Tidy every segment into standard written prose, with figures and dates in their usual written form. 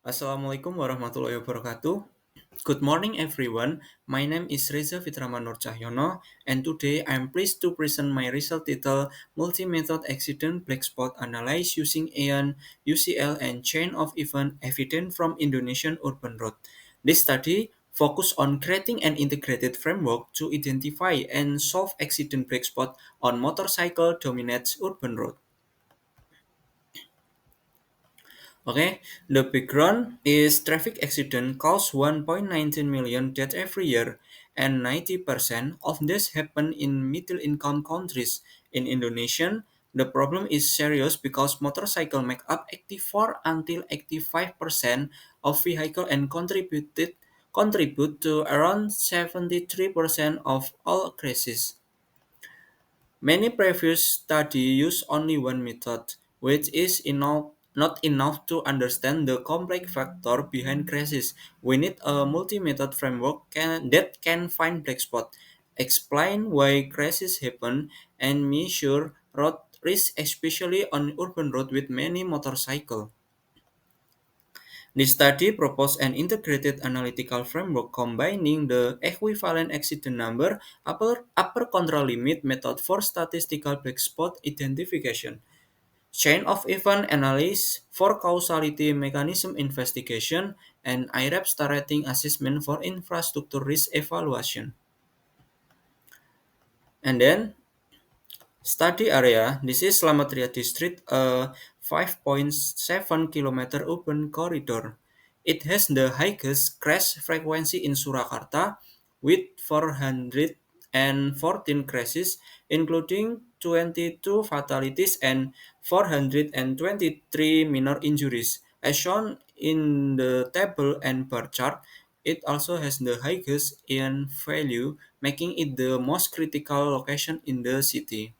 Assalamualaikum warahmatullahi wabarakatuh. Good morning, everyone. My name is Reza Fitraman Nur Cahyono, and today I am pleased to present my result titled Multi-Method Accident Black Spot Analysis Using AEON, UCL, and Chain of Event Evidence from Indonesian Urban Road. This study focused on creating an integrated framework to identify and solve accident black spot on motorcycle dominates urban road. Okay, the background is traffic accident cause 1.19 million deaths every year, and 90% of this happen in middle income countries. In Indonesia, the problem is serious because motorcycle make up 84 until 85% of vehicle and contribute to around 73% of all crashes. Many previous studies use only one method, which is not enough to understand the complex factor behind crashes. We need a multi-method framework that can find black spot, explain why crashes happen, and measure road risk, especially on urban road with many motorcycles. This study proposed an integrated analytical framework combining the equivalent accident number, upper control limit method for statistical black spot identification, chain of event analysis for causality mechanism investigation, and IRAP star rating assessment for infrastructure risk evaluation. And then study area, this is Slamet Riyadi Street, a 5.7 kilometer open corridor. It has the highest crash frequency in Surakarta with 414 crashes, including 22 fatalities and 423 minor injuries. As shown in the table and bar chart, it also has the highest EN value, making it the most critical location in the city.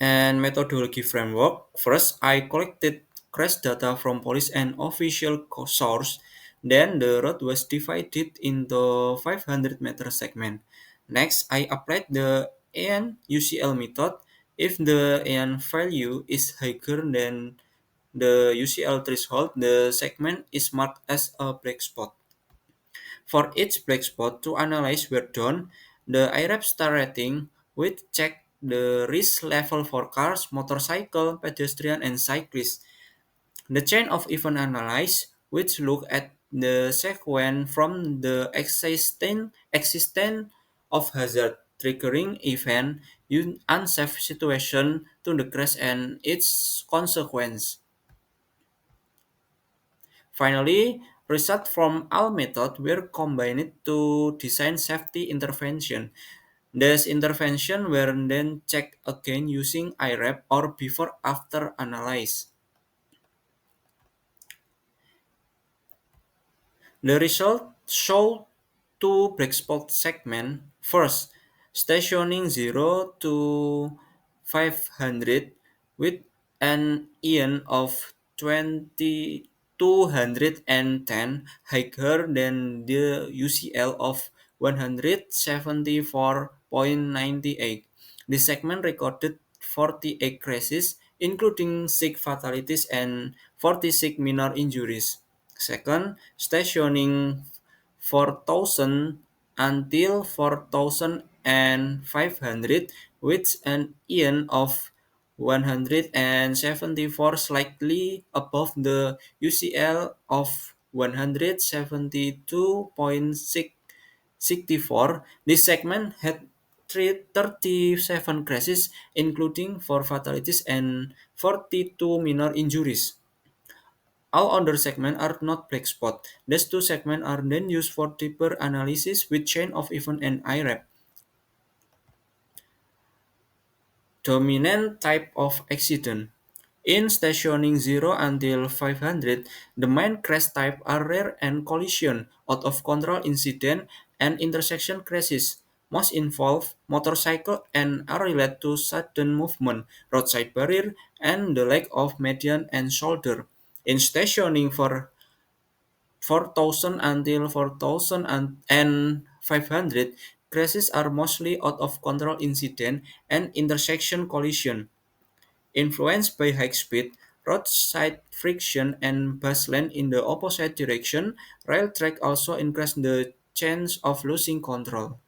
And methodology framework. First, I collected crash data from police and official source. Then the road was divided into 500-meter segment. Next, I applied the AN UCL method. If the AN value is higher than the UCL threshold, the segment is marked as a black spot. For each black spot to analyze were done, the IRAP star rating which check the risk level for cars, motorcycle, pedestrian, and cyclists. The chain of event analysis, which look at the sequence from the existence of hazard triggering event, unsafe situation to the crash and its consequence. Finally, results from all methods were combined to design safety intervention. These interventions were then checked again using IRAP or before-after analysis. The result showed two black spot segments. First, stationing 0 to 500 with an EN of 210 higher than the UCL of 174.98. This segment recorded 48 crashes, including 6 fatalities and 46 minor injuries. Second, stationing 4,000 until 4,500 with an EN of 174, slightly above the UCL of 172.64. This segment had 37 crashes, including 4 fatalities and 42 minor injuries. All other segments are not black spot. These two segments are then used for deeper analysis with chain of event and IRAP. Dominant type of accident. In stationing 0 until 500, the main crash type are rare and collision, out of control incident, and intersection crashes. Most involve motorcycle and are related to sudden movement, roadside barrier, and the lack of median and shoulder. In stationing for 4,000 until 4,000 and 500, crashes are mostly out of control incident and intersection collision. Influenced by high speed, roadside friction and bus lane in the opposite direction, rail track also increase the chance of losing control.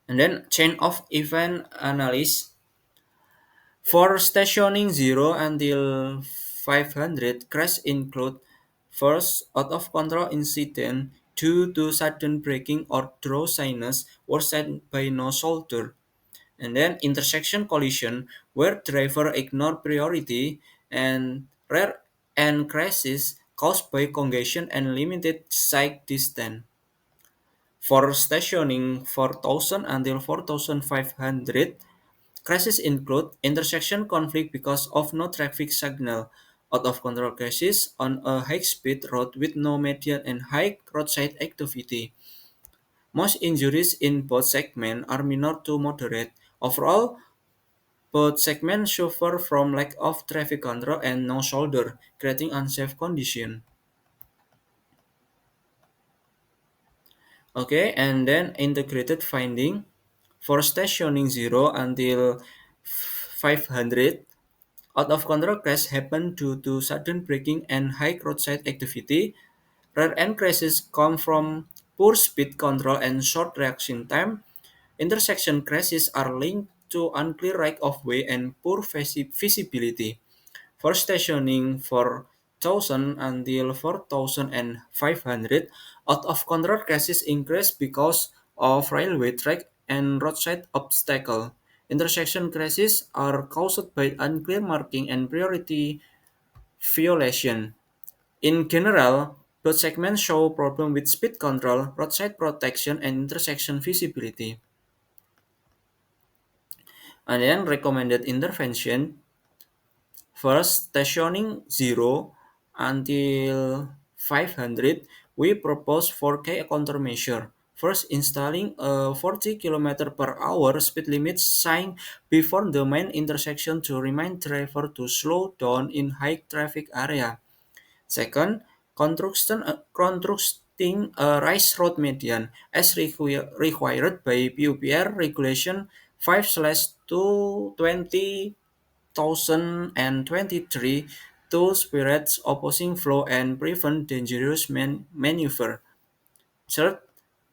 And then chain of event analysis for stationing 0 until 500, crash include first out of control incident due to sudden braking or drowsiness worsened by no shoulder. And then intersection collision where driver ignore priority and rare and crashes caused by congestion and limited sight distance. For stationing 4000 until 4500, crashes include intersection conflict because of no traffic signal, out of control crashes on a high speed road with no median and high roadside activity. Most injuries in both segments are minor to moderate. Overall, both segments suffer from lack of traffic control and no shoulder, creating unsafe conditions. Okay, and then integrated finding for stationing 0 until 500, out of control crash happen due to sudden braking and high roadside activity. Rear end crashes come from poor speed control and short reaction time. Intersection crashes are linked to unclear right of way and poor visibility. For stationing 4000 until 4500, out of control crashes increase because of railway track and roadside obstacle. Intersection crashes are caused by unclear marking and priority violation. In general, both segments show problem with speed control, roadside protection, and intersection visibility. And then recommended intervention. First, stationing 0 until 500, we propose 4K countermeasure. First, installing a 40 km per hour speed limit sign before the main intersection to remind driver to slow down in high traffic area. Second, constructing a raised road median as required by PUPR Regulation 5/220 2023 to spirits opposing flow and prevent dangerous maneuver. Third,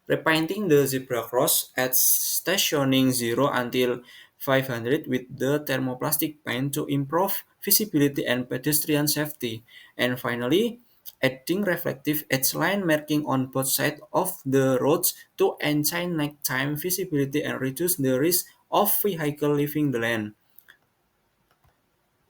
repainting the zebra cross at stationing 0 until 500 with the thermoplastic paint to improve visibility and pedestrian safety. And finally, adding reflective edge line marking on both sides of the roads to enhance nighttime visibility and reduce the risk of vehicle leaving the lane.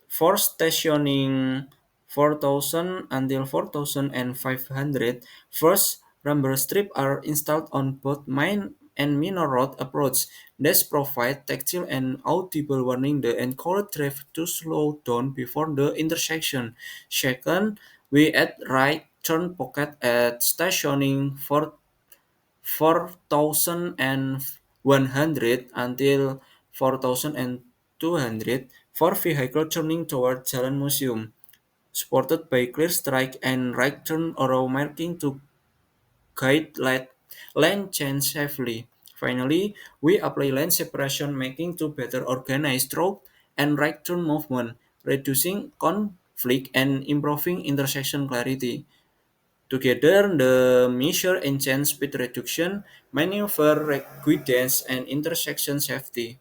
For stationing 4000 until 4500, first rubber strips are installed on both main and minor road approach. These provide tactile and audible warning that encourage traffic to slow down before the intersection. Second, we add right turn pocket at stationing for 4100 until 4200 for vehicle turning toward Jalan Museum, supported by clear strike and right turn arrow marking to guide lane change safely. Finally, we apply lane separation making to better organized road and right turn movement, reducing conflict and improving intersection clarity. Together, the measure enhance speed reduction, maneuver guidance, and intersection safety.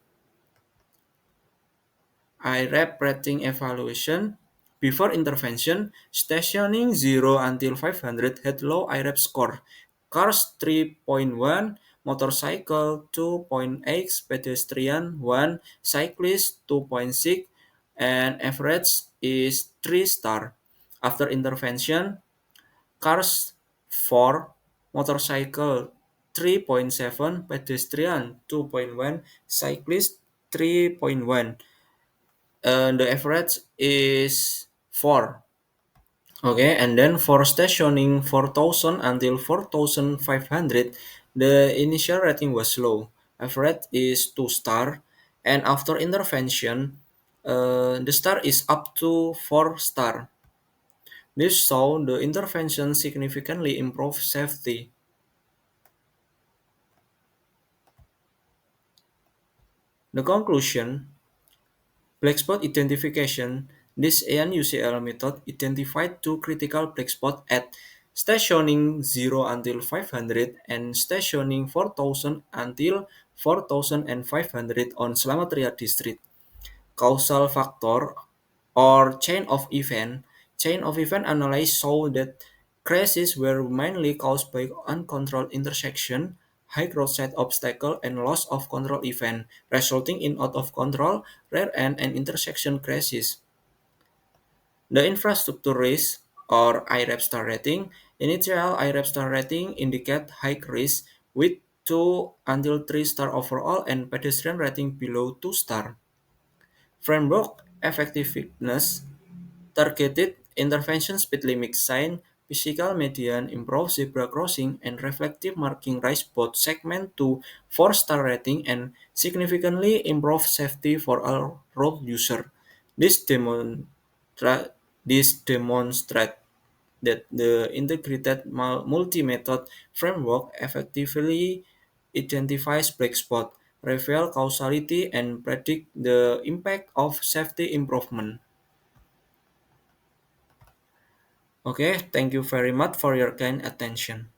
IRAP rating evaluation. Before intervention, stationing 0 until 500 had low IRAP score. Cars 3.1, motorcycle 2.8, pedestrian 1, cyclist 2.6, and average is 3 star. After intervention, cars 4, motorcycle 3.7, pedestrian 2.1, cyclist 3.1. The average is 4. Okay, and then for stationing 4000 until 4500, the initial rating was low. Average is 2 star, and after intervention, the star is up to 4 star. This show the intervention significantly improved safety. The conclusion, black spot identification. This ANUCL method identified two critical black spots at stationing 0 until 500 and stationing 4000 until 4500 on Slamet Riyadi Street. Causal factor or chain of event analysis show that crashes were mainly caused by uncontrolled intersection, high roadside obstacle, and loss of control event, resulting in out of control, rear end, and intersection crashes. The infrastructure risk or IRAP star rating. Initial IRAP star rating indicate high risk with 2 until 3 star overall and pedestrian rating below 2 star. Framework effectiveness, targeted intervention, speed limit sign, physical median, improved zebra crossing, and reflective marking raise both segment to 4-star rating and significantly improve safety for all road users. This demonstra- this demonstrate that the integrated multi-method framework effectively identifies black spot, reveal causality, and predict the impact of safety improvement. Okay, thank you very much for your kind attention.